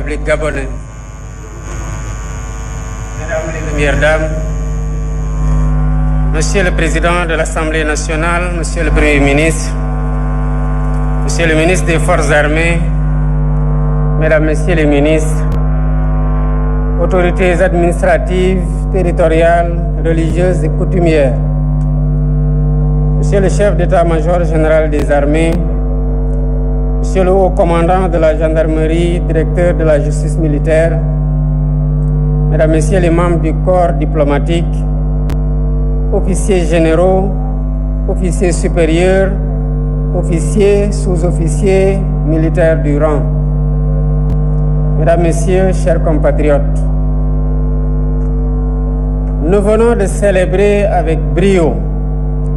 République gabonaise, Mesdames les Premières Dames, Monsieur le Président de l'Assemblée nationale, Monsieur le Premier ministre, Monsieur le ministre des Forces armées, Mesdames, Messieurs les ministres, autorités administratives, territoriales, religieuses et coutumières, Monsieur le chef d'état-major général des armées, Monsieur le haut commandant de la gendarmerie, directeur de la justice militaire, Mesdames, Messieurs les membres du corps diplomatique, officiers généraux, officiers supérieurs, officiers, sous-officiers, militaires du rang, Mesdames, Messieurs, chers compatriotes, nous venons de célébrer avec brio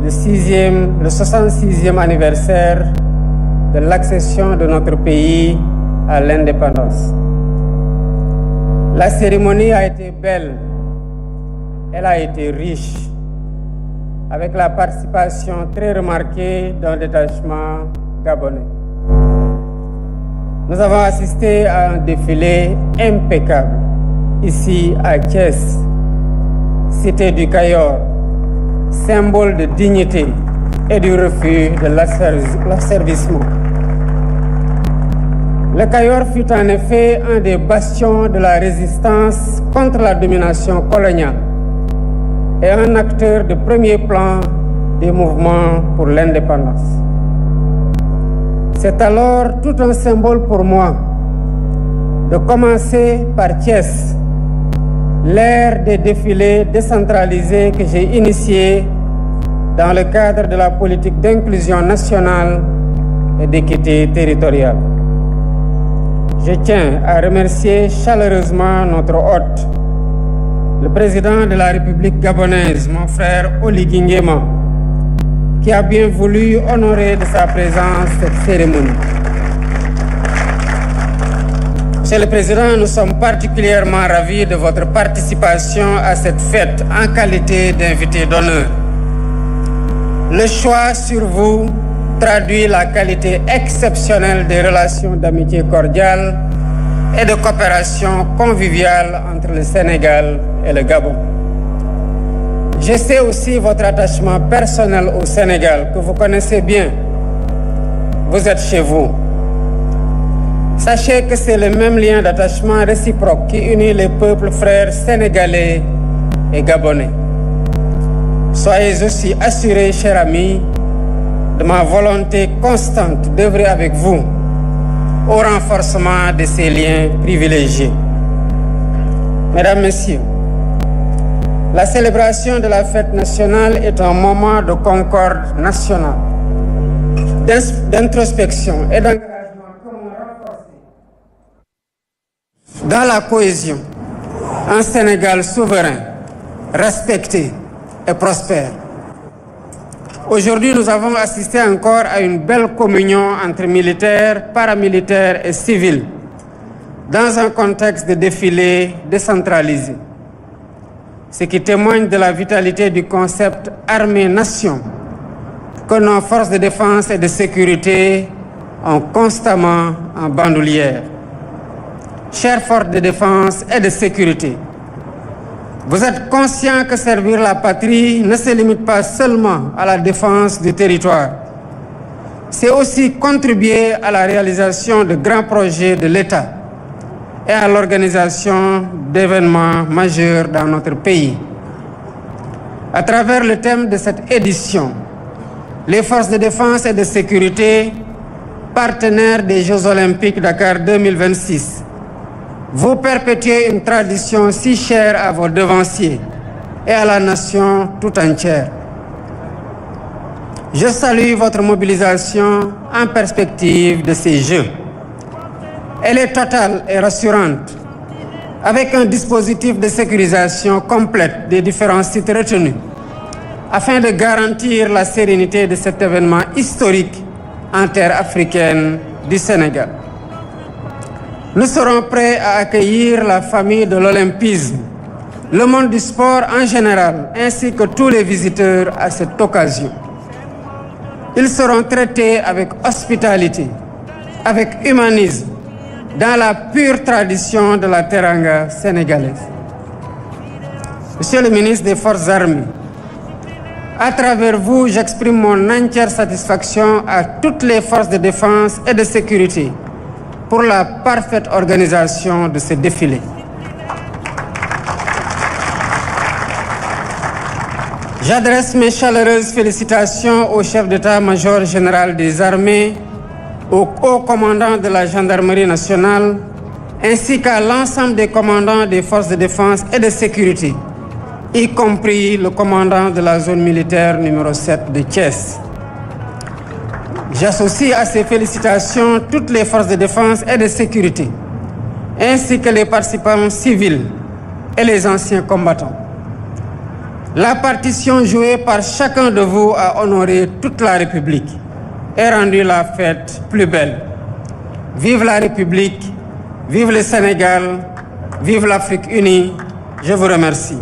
le 66e anniversaire de l'accession de notre pays à l'indépendance. La cérémonie a été belle, elle a été riche, avec la participation très remarquée d'un détachement gabonais. Nous avons assisté à un défilé impeccable, ici à Thiès, cité du Cayor, symbole de dignité et du refus de l'asservissement. Le Cayor fut en effet un des bastions de la résistance contre la domination coloniale et un acteur de premier plan des mouvements pour l'indépendance. C'est alors tout un symbole pour moi de commencer par Thiès, l'ère des défilés décentralisés que j'ai initié dans le cadre de la politique d'inclusion nationale et d'équité territoriale. Je tiens à remercier chaleureusement notre hôte, le président de la République gabonaise, mon frère Oligui Nguema, qui a bien voulu honorer de sa présence cette cérémonie. Monsieur le Président, nous sommes particulièrement ravis de votre participation à cette fête en qualité d'invité d'honneur. Le choix sur vous traduit la qualité exceptionnelle des relations d'amitié cordiale et de coopération conviviale entre le Sénégal et le Gabon. Je sais aussi votre attachement personnel au Sénégal, que vous connaissez bien. Vous êtes chez vous. Sachez que c'est le même lien d'attachement réciproque qui unit les peuples frères sénégalais et gabonais. Soyez aussi assurés, chers amis, de ma volonté constante d'œuvrer avec vous au renforcement de ces liens privilégiés. Mesdames, Messieurs, la célébration de la fête nationale est un moment de concorde nationale, d'introspection et d'engagement commun renforcé dans la cohésion. Un Sénégal souverain, respecté et prospère. Aujourd'hui, nous avons assisté encore à une belle communion entre militaires, paramilitaires et civils, dans un contexte de défilé décentralisé, ce qui témoigne de la vitalité du concept armée-nation que nos forces de défense et de sécurité ont constamment en bandoulière. Chères forces de défense et de sécurité, vous êtes conscients que servir la patrie ne se limite pas seulement à la défense du territoire. C'est aussi contribuer à la réalisation de grands projets de l'État et à l'organisation d'événements majeurs dans notre pays. À travers le thème de cette édition, les forces de défense et de sécurité, partenaires des Jeux Olympiques Dakar 2026, vous perpétuez une tradition si chère à vos devanciers et à la nation tout entière. Je salue votre mobilisation en perspective de ces Jeux. Elle est totale et rassurante, avec un dispositif de sécurisation complète des différents sites retenus, afin de garantir la sérénité de cet événement historique en terre africaine du Sénégal. Nous serons prêts à accueillir la famille de l'olympisme, le monde du sport en général, ainsi que tous les visiteurs à cette occasion. Ils seront traités avec hospitalité, avec humanisme, dans la pure tradition de la teranga sénégalaise. Monsieur le ministre des Forces armées, à travers vous, j'exprime mon entière satisfaction à toutes les forces de défense et de sécurité pour la parfaite organisation de ce défilé. J'adresse mes chaleureuses félicitations au chef d'état-major général des armées, au haut commandant de la gendarmerie nationale, ainsi qu'à l'ensemble des commandants des forces de défense et de sécurité, y compris le commandant de la zone militaire numéro 7 de Thiès. J'associe à ces félicitations toutes les forces de défense et de sécurité, ainsi que les participants civils et les anciens combattants. La partition jouée par chacun de vous a honoré toute la République et rendu la fête plus belle. Vive la République, vive le Sénégal, vive l'Afrique unie. Je vous remercie.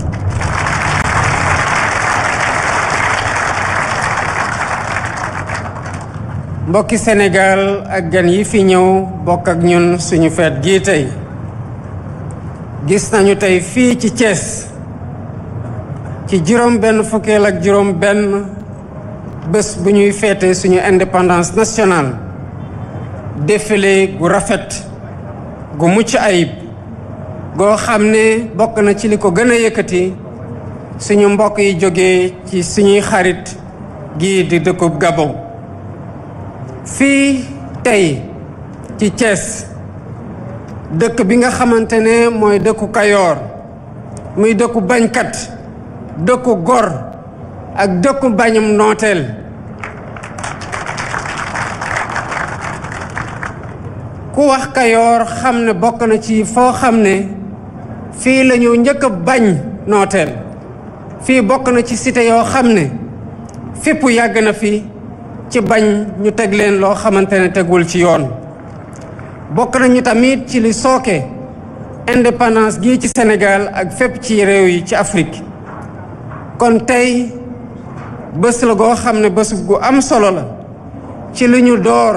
mbokki Sénégal ak gan yi fi ñëw bokk ak ñun suñu feet gii tey gis nañu tey fii ci Thiès ci juróom benn fukkeel ak juróom benn bés bu ñuy feete suñu indépendance nationale défilé gu rafet gu mucc ayib goo xam ne bokk na ci li ko gën a yëkkati suñu mbokk yi jógee ci suñuy xarit gii di dëkkub Gabon. fii tey ci Thiès dëkk bi nga xamante ne mooy dëkku Kayoor muy dëkku bañkat dëkku gor ak dëkku bañum nooteel ku wax Kayoor xam ne bokk na ci foo xam ne fii la ñu njëkk a bañ nooteel fii bokk na ci cité yoo xam ne fippu yàgg na fi ci bañ ñu teg leen loo xamante ne tegul ci yoon bokk nañu tamit ci li sooke indépendance gii ci Sénégal ak fépp ci réew yi ci Afrique kon tey bés la goo xam ne bés gu am solo la ci li ñu door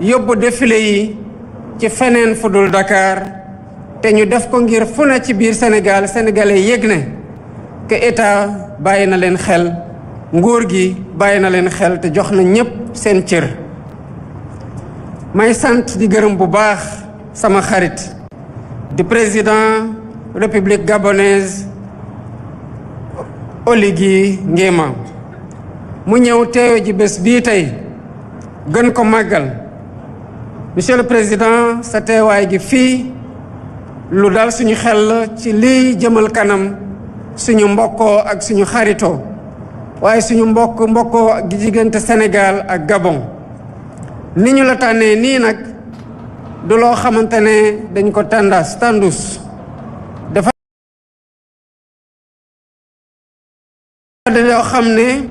yóbbu défilé yi ci feneen fu dul Dakar te ñu def ko ngir fu ne ci biir Sénégal sénégalais yëg ne que état bàyyi na leen xel nguur gi bàyyi na leen xel te jox na ñépp seen cër may sant di gërëm bu baax sama xarit di président république gabonaise Oligui Nguema mu ñëw teewe ji bés bii tey gën ko màggal monsieur le président sa teewaay gi fii lu dal suñu xel ci liy jëmal kanam suñu mbokkoo ak suñu xaritoo waaye suñu mbokkoo gi diggante Sénégal ak Gabon ni ñu la tànnee nii nag du loo xamante ne dañ ko tàndus dafa loo xam ne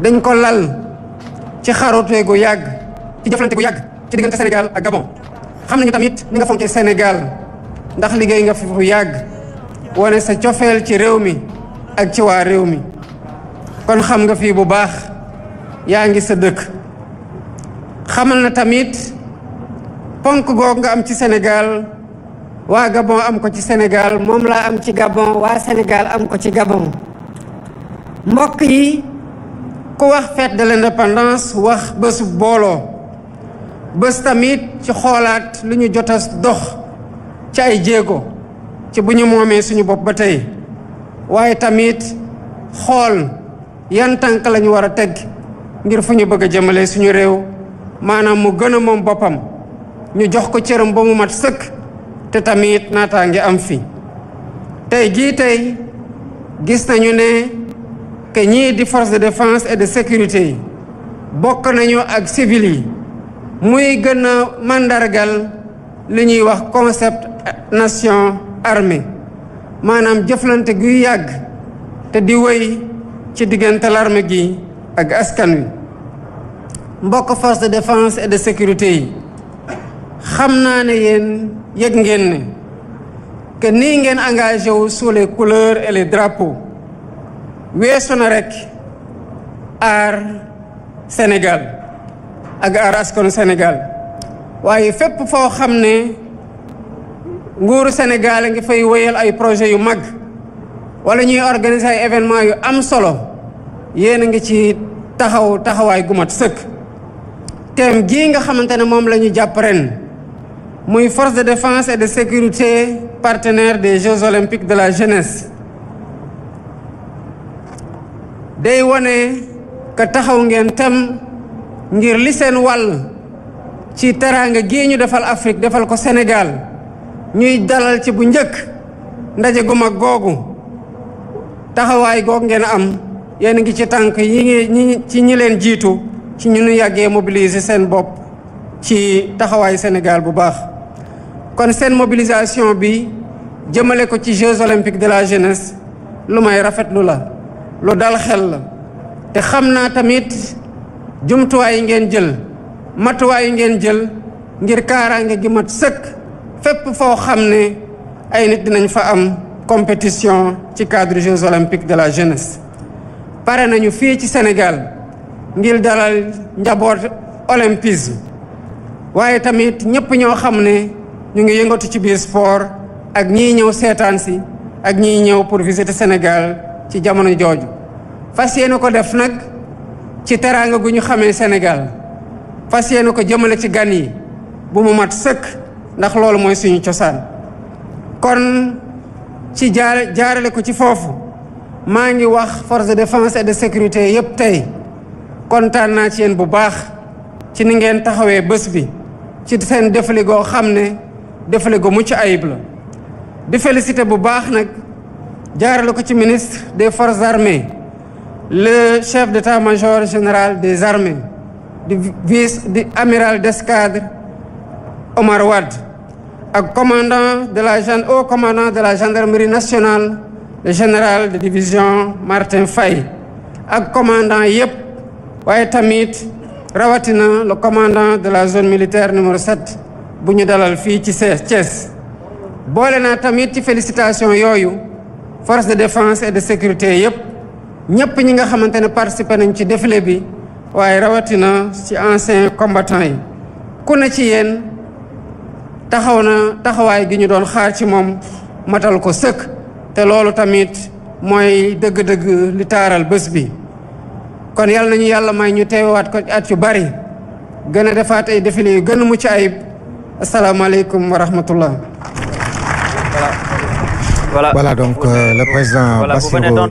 dañ ko lal ci xaroote gu yàgg ci jëflante gu yàgg ci diggante Sénégal ak Gabon xam nañu tamit ni nga fonkee Sénégal ndax liggéey nga fi fu yàgg wane sa cofeel ci réew mi ak ci waa réew mi kon xam nga fii bu baax yaa ngi sa dëkk xamal na tamit ponk goog nga am ci Sénégal waa Gabon am ko ci Sénégal moom laa am ci Gabon waa Sénégal am ko ci Gabon mbokk yi ku wax fête de l'indépendance wax bésu booloo bés tamit ci xoolaat lu ñu jot a dox ci ay jéego ci bu ñu moomee suñu bopp ba tey waaye tamit xool yan tànk lañu war a teg ngir fu ñu bëgg a jëmale suñu réew maanaam mu gën a moom boppam ñu jox ko cëram ba mu mat sëkk te tamit naataange am fi tey jii tey gis nañu ne que ñii di force de défense et de sécurité yi bokk nañu ak civil yi muy gën a màndargal li ñuy wax concept nation armée maanaam jëflante guy yàgg te di wéy ci diggante l'armée gi ak askan wi mbokk force de défense et de sécurité yi xam naa ne yéen yëg ngeen ne que nii ngeen engagé wu sous les couleurs et les drapeaux weesu na rek aar Sénégal ak aar askanu Sénégal waaye fépp foo xam ne nguuru Sénégal ngi fay wéyal ay projet yu mag wala ñuy organiser ay événement yu am solo yéen a ngi ci taxawaay gu mat sëkk. thème gii nga xamante ne moom la ñu jàpp ren muy force de défense et de sécurité partenaire des Jeux olympiques de la jeunesse day wone que taxaw ngeen tem ngir li seen wàll ci teraanga gii ñu defal Afrique defal ko Sénégal ñuy dalal ci bu njëkk ndaje gu mag googu taxawaay goog ngeen am yéen a ngi ci tànk ñi leen jiitu ci ñu yàggee mobiliser seen bopp ci taxawaay Sénégal bu baax. kon seen mobilisation bi jëmale ko ci Jeux olympiques de la jeunesse lu may rafetlu la lu dal xel la te xam naa tamit jumtuwaay yi ngeen jël matuwaay yi ngeen jël ngir kaaraange gi mat sëkk fépp foo xam ne ay nit dinañ fa am compétition ci cadre Jeux olympiques de la jeunesse. pare nañu fii ci Sénégal ngir dalal njaboot olympisme waaye tamit ñëpp ñoo xam ne ñu ngi yëngatu ci biir sport ak ñii ñëw seetaan si ak ñii ñëw pour visiter Sénégal ci jamono jooju. fas yéene ko def nag ci teraanga gu ñu xamee Sénégal fas yéene ko jëmale ci gan yi bu mu mat sëkk ndax loolu mooy suñu cosaan. kon ci jaarale ko ci foofu maa ngi wax force de défense et de sécurité yépp tey kontaan naa ci yéen bu baax ci ni ngeen taxawee bés bi ci seen défilé goo xam ne défilé gu mucc ayib la. di féliciter bu baax nag jaarale ko ci ministre des forces armées le chef d'état-major général des armées di amiral d'escadre Omar Wade ak haut commandant de la gendarmerie nationale le général de division Martin Faye ak commandant yépp waaye tamit rawatina le commandant de la zone militaire numéro 7 bu ñu dalal fii ci Thiès. boole naa tamit ci félicitation yooyu force de défense et de sécurité yépp ñépp ñi nga xamante ne participé nañ ci défilé bi waaye rawatina ci anciens combattants yi ku ne ci yéen taxawaay gi ñu doon xaar ci moom matal ko sëkk te loolu tamit mooy dëgg-dëgg li taaral bés bi. kon yàlla nañu yàlla may ñu teewaat ko at yu bari gën a defaat ay défilé yu gën a mucc ayib asalaamaaleykum wa rahmatullah. Voilà donc le président Bassirou